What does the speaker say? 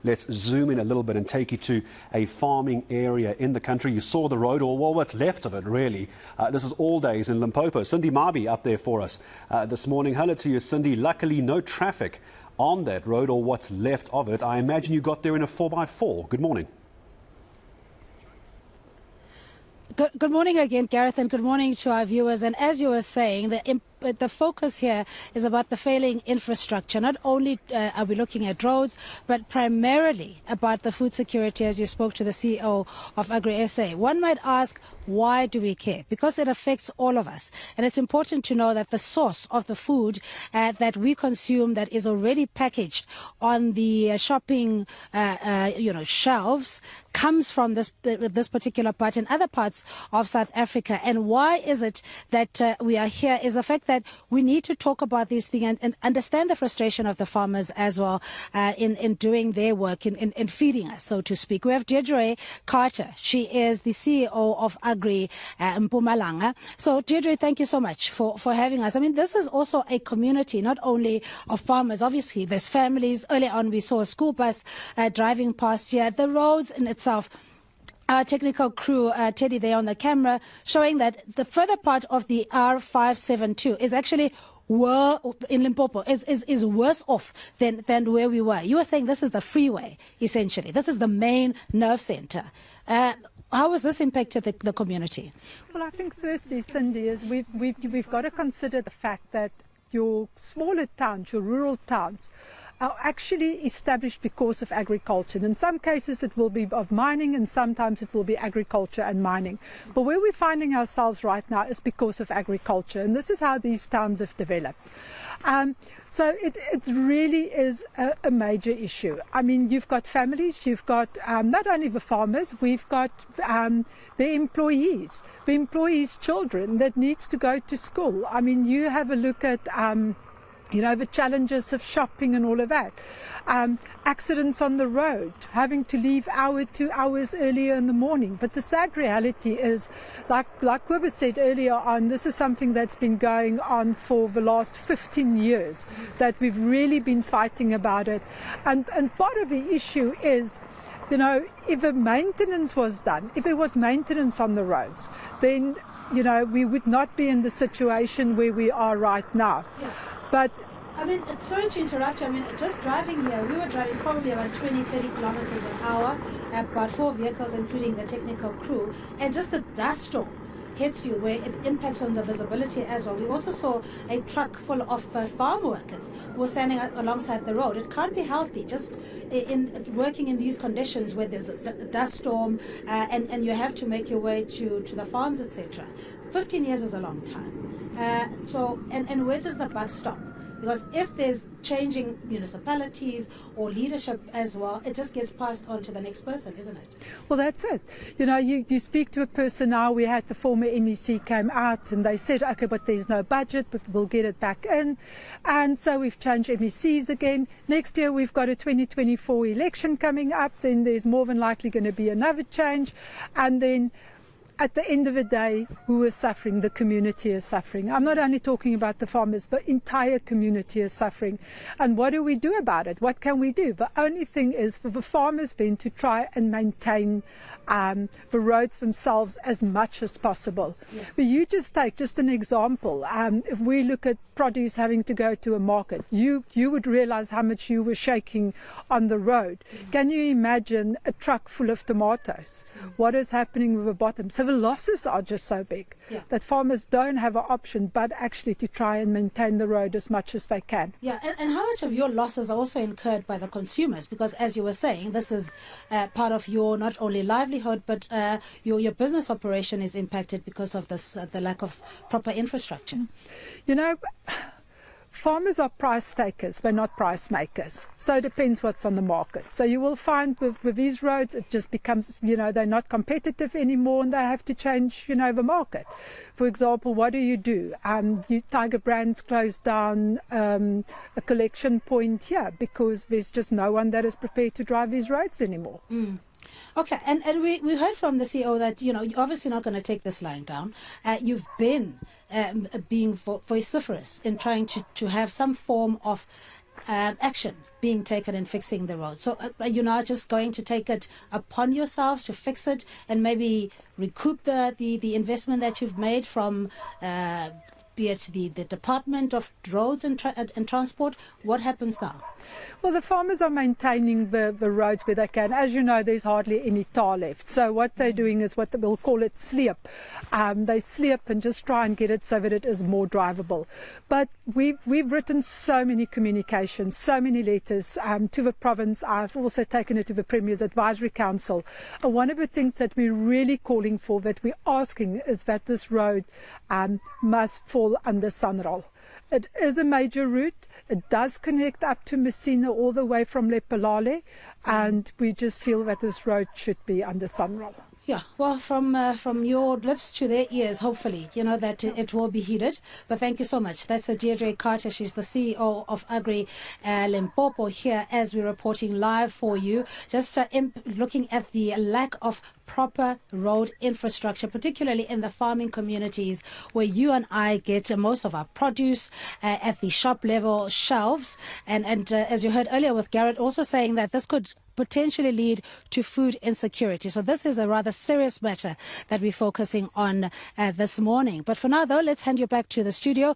Let's zoom in a little bit and take you to a farming area in the country. You saw the road, or well, what's left of it, really. This is Alldays in Limpopo. Sindy Mabe up there for us this morning. Hello to you, Sindy. Luckily, no traffic on that road, or what's left of it. I imagine you got there in a 4x4. Good morning. Good morning again, Gareth, and good morning to our viewers. And as you were saying, the focus here is about the failing infrastructure. Not only are we looking at roads, but primarily about the food security, as you spoke to the CEO of Agri-SA. One might ask, why do we care? Because it affects all of us. And it's important to know that the source of the food that we consume that is already packaged on the shopping shelves comes from this particular part and other parts of South Africa. And why is it that we are here is the fact that we need to talk about these things and understand the frustration of the farmers as well in doing their work, in feeding us, so to speak. We have Deirdre Carter. She is the CEO of Agri Mpumalanga. So, Deirdre, thank you so much for having us. I mean, this is also a community, not only of farmers. Obviously, there's families. Earlier on, we saw a school bus driving past here. The roads in itself. Our technical crew, Teddy, there on the camera, showing that the further part of the R572 is actually in Limpopo is worse off than where we were. You were saying this is the freeway, essentially. This is the main nerve center. How has this impacted the community? Well, I think firstly, Cindy, is we've got to consider the fact that your smaller towns, your rural towns, are actually established because of agriculture. In some cases it will be of mining, and sometimes it will be agriculture and mining. But where we're finding ourselves right now is because of agriculture, and this is how these towns have developed. So it really is a major issue. I mean, you've got families, you've got not only the farmers, we've got the employees' children that needs to go to school. I mean, you have a look at the challenges of shopping and all of that. Accidents on the road, having to leave 2 hours earlier in the morning. But the sad reality is, like Wibber said earlier on, this is something that's been going on for the last 15 years, that we've really been fighting about it. And part of the issue is, if a maintenance was done, if there was maintenance on the roads, then, we would not be in the situation where we are right now. Yeah. But I mean, sorry to interrupt you. I mean, just driving here, we were driving probably about 20, 30 kilometers an hour, about 4 vehicles, including the technical crew, and just the dust storm hits you where it impacts on the visibility as well. We also saw a truck full of farm workers who were standing alongside the road. It can't be healthy just in working in these conditions where there's a dust storm and you have to make your way to the farms, etc. 15 years is a long time. So where does the buck stop? Because if there's changing municipalities or leadership as well, it just gets passed on to the next person, isn't it? Well, that's it. You speak to a person now. We had the former MEC came out and they said, okay, but there's no budget, but we'll get it back in. And so we've changed MECs again. Next year we've got a 2024 election coming up. Then there's more than likely going to be another change. And then at the end of the day, who is suffering? The community is suffering. I'm not only talking about the farmers, but the entire community is suffering. And what do we do about it? What can we do? The only thing is for the farmers then to try and maintain the roads themselves as much as possible. Yeah. But you just take just an example. If we look at produce having to go to a market, you would realize how much you were shaking on the road. Mm. Can you imagine a truck full of tomatoes? Mm. What is happening with the bottom? So the losses are just so big that farmers don't have an option but actually to try and maintain the road as much as they can. Yeah, and how much of your losses are also incurred by the consumers? Because as you were saying, this is part of your not only livelihood, but your business operation is impacted because of this, the lack of proper infrastructure. Farmers are price takers, but not price makers. So it depends what's on the market. So you will find with these roads, it just becomes, they're not competitive anymore and they have to change, the market. For example, what do? Tiger Brands closed down a collection point here because there's just no one that is prepared to drive these roads anymore. Mm. Okay, and we heard from the CEO that, you're obviously not going to take this lying down. You've been being vociferous in trying to have some form of action being taken in fixing the road. So are you now just going to take it upon yourselves to fix it and maybe recoup the investment that you've made from be it the Department of Roads and Transport? What happens now? Well, the farmers are maintaining the roads where they can. As you know, there's hardly any tar left. So what they're doing is what we'll call it sleep. They sleep and just try and get it so that it is more drivable. But we've written so many communications, so many letters to the province. I've also taken it to the Premier's Advisory Council. One of the things that we're really calling for, that we're asking, is that this road must fall under SANRAL. It is a major route. It does connect up to Messina all the way from Lepalale, and we just feel that this road should be under SANRAL. Yeah, well, from your lips to their ears, hopefully, that it will be heeded. But thank you so much. That's Deirdre Carter. She's the CEO of Agri Limpopo here as we're reporting live for you. Just looking at the lack of proper road infrastructure, particularly in the farming communities where you and I get most of our produce at the shop level shelves. And as you heard earlier with Garrett also saying that this could potentially lead to food insecurity. So this is a rather serious matter that we're focusing on this morning. But for now, though, let's hand you back to the studio.